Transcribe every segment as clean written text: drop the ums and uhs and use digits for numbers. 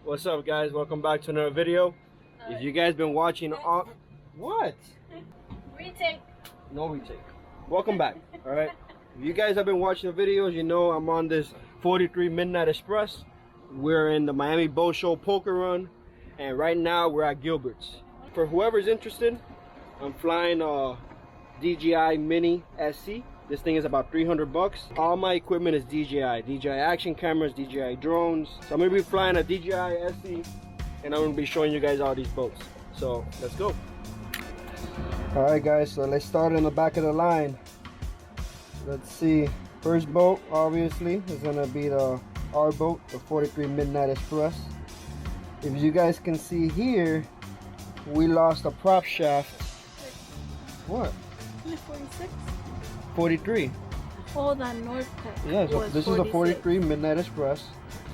What's up, guys? Welcome back to another video. If you guys been watching on what? Retake. No retake. Welcome back. All right. If you guys have been watching the videos, you know I'm on this 43 Midnight Express. We're in the Miami Boat Show poker run, and right now we're at Gilbert's. For whoever's interested, I'm flying a DJI Mini SC. This thing is about 300 bucks. All my equipment is DJI action cameras, DJI drones. So I'm gonna be flying a DJI SC, and I'm gonna be showing you guys all these boats. So let's go. All right, guys. So let's start in the back of the line. Let's see. First boat, obviously, is gonna be our boat, the 43 Midnight Express. If you guys can see here, we lost a prop shaft. What? 46. 43. Oh, that North Tech. Yeah, so this is a 43 Midnight Express,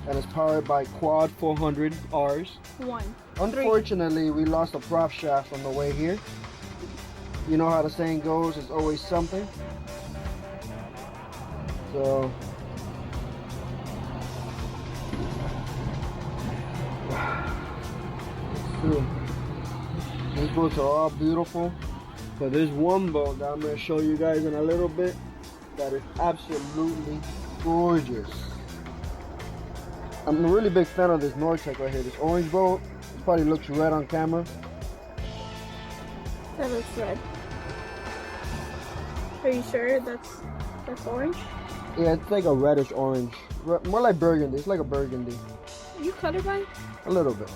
and it's powered by Quad 400Rs. Unfortunately, we lost a prop shaft on the way here. You know how the saying goes, it's always something. So, these boats are all beautiful. But there's one boat that I'm going to show you guys in a little bit that is absolutely gorgeous. I'm a really big fan of this Nortec right here. This orange boat, it probably looks red on camera. That looks red. Are you sure that's orange? Yeah, it's like a reddish orange. More like burgundy. It's like a burgundy. Are you colorblind? A little bit.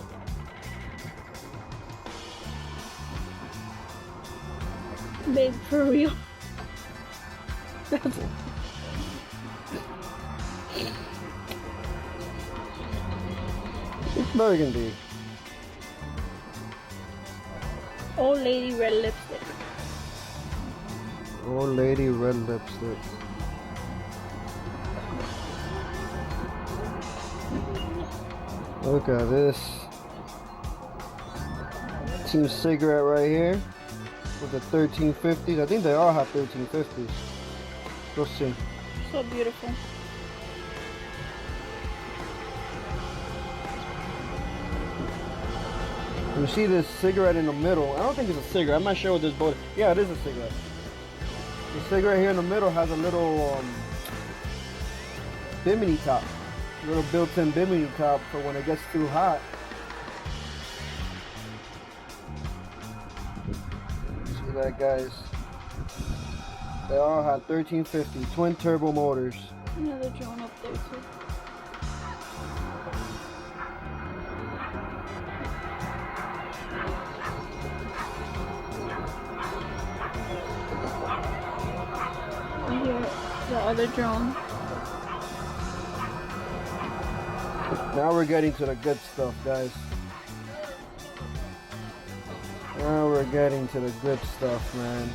Babe, for real. That's It's burgundy. old lady red lipstick. Old lady red lipstick. Look at this. Team Cigarette right here with the 1350s. I think they all have 1350s. We'll see. So beautiful. You see this cigarette in the middle. I don't think it's a cigarette. I'm not sure what this boat is. Yeah, it is a cigarette. The cigarette here in the middle has a little bimini top. A little built-in bimini top for when it gets too hot. See that, guys? They all have 1350 twin turbo motors. Another drone up there too. I hear the other drone. Now we're getting to the good stuff, guys. Now we're getting to the good stuff, man.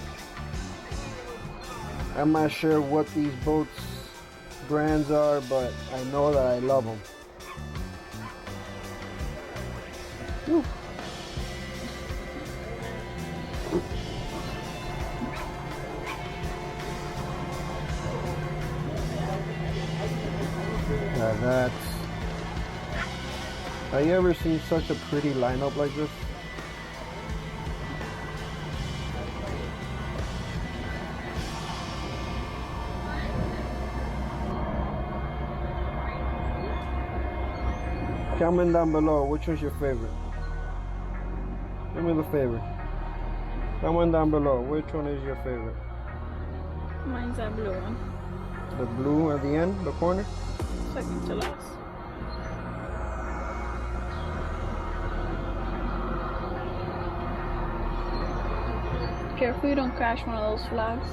I'm not sure what these boats brands are, but I know that I love them. Whew. Now that's... Have you ever seen such a pretty lineup like this? Comment down below, which one's your favorite? Do me the favor. Comment down below, which one is your favorite? Mine's that blue one. The blue at the end, the corner? Second to last. Careful you don't crash one of those flags.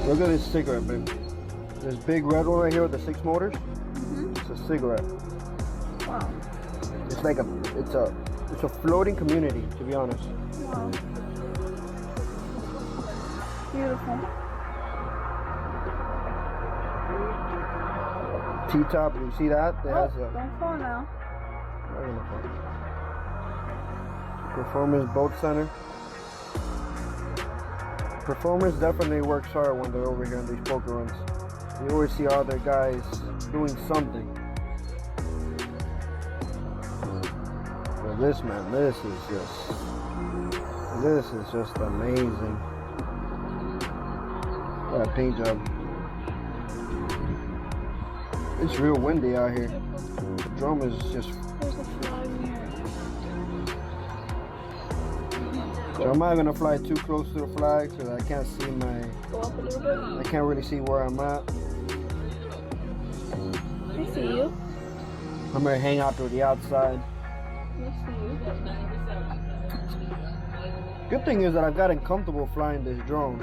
Look at this cigarette, babe. This big red one right here with the 6 motors. It's a cigarette. Wow. It's like it's a floating community, to be honest. Wow. Beautiful. T-top, you see that? It has a, Don't fall now. not gonna fall. Performance boat center. Performance definitely works hard when they're over here on these poker runs. You always see other guys doing something. But this, man, this is just amazing. What a paint job. It's real windy out here. The drum is just. There's a flag here. So I'm not gonna fly too close to the flag because I can't see my. Go up a little bit. I can't really see where I'm at. I see you. I'm gonna hang out to the outside. I see you. Good thing is that I've gotten comfortable flying this drone.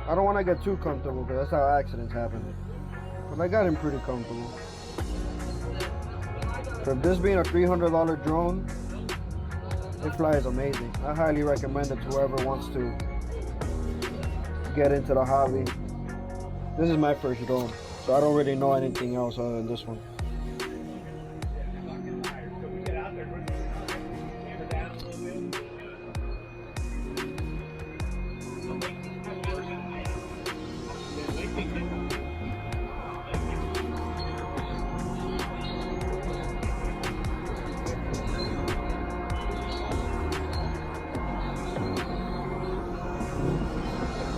I don't want to get too comfortable because that's how accidents happen. But I got him pretty comfortable. For this being a $300 drone, it flies amazing. I highly recommend it to whoever wants to get into the hobby. This is my first drone, so I don't really know anything else other than this one.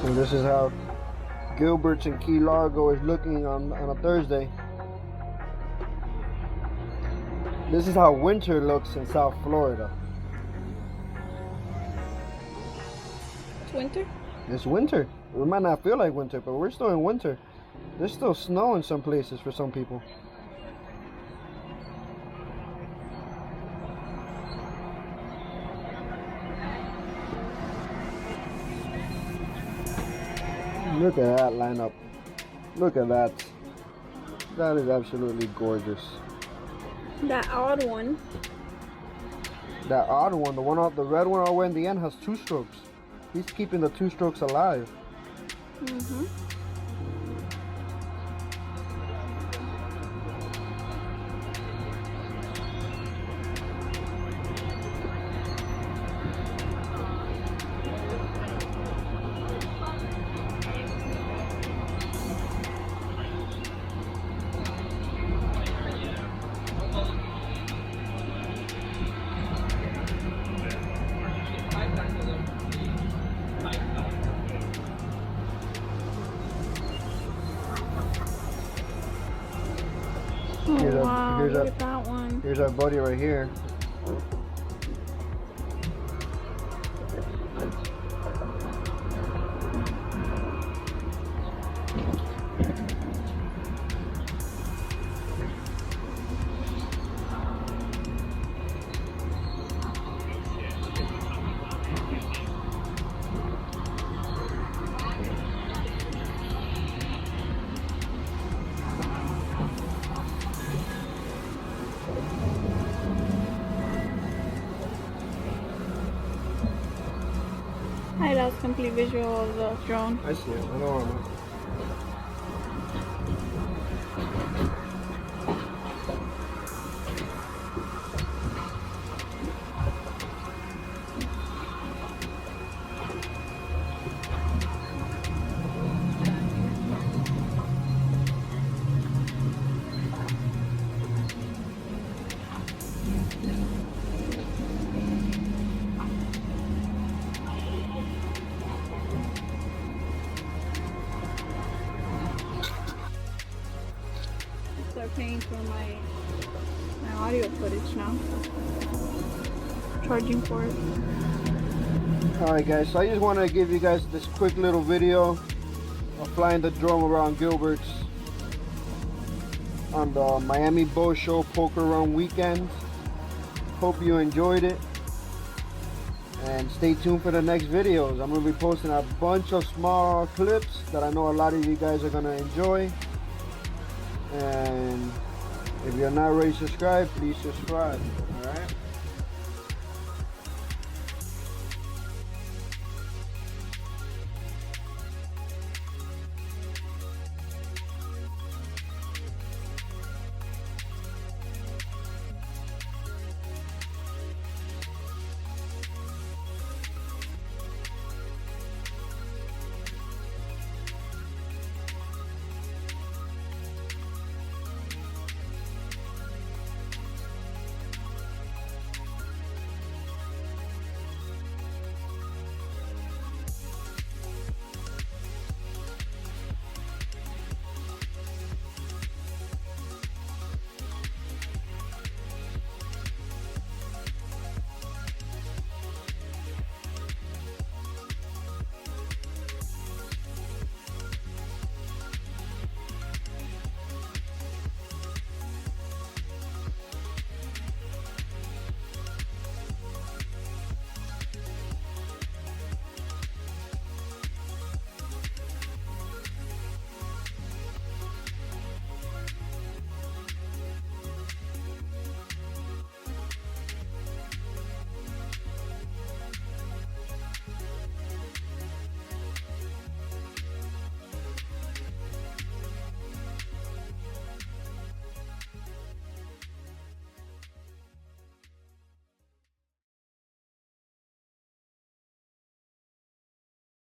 And this is how Gilbert's in Key Largo is looking on a Thursday. This is how winter looks in South Florida. It's winter? It's winter. It might not feel like winter, but we're still in winter. There's still snow in some places for some people. Look at that lineup. Look at that. That is absolutely gorgeous. That odd one. That odd one, the one out, the red one all the way in the end has 2 strokes. He's keeping the 2 strokes alive. Mm-hmm. Oh, wow, look at that one. Here's our buddy right here. Hi, that's complete visual of the drone. I see it. I know where I'm at. Start paying for my audio footage now. Charging for it. Alright guys, so I just want to give you guys this quick little video of flying the drone around Gilbert's on the Miami Boat Show Poker Run weekend. Hope you enjoyed it. And stay tuned for the next videos. I'm going to be posting a bunch of small clips that I know a lot of you guys are going to enjoy. And if you're not already subscribed, please subscribe.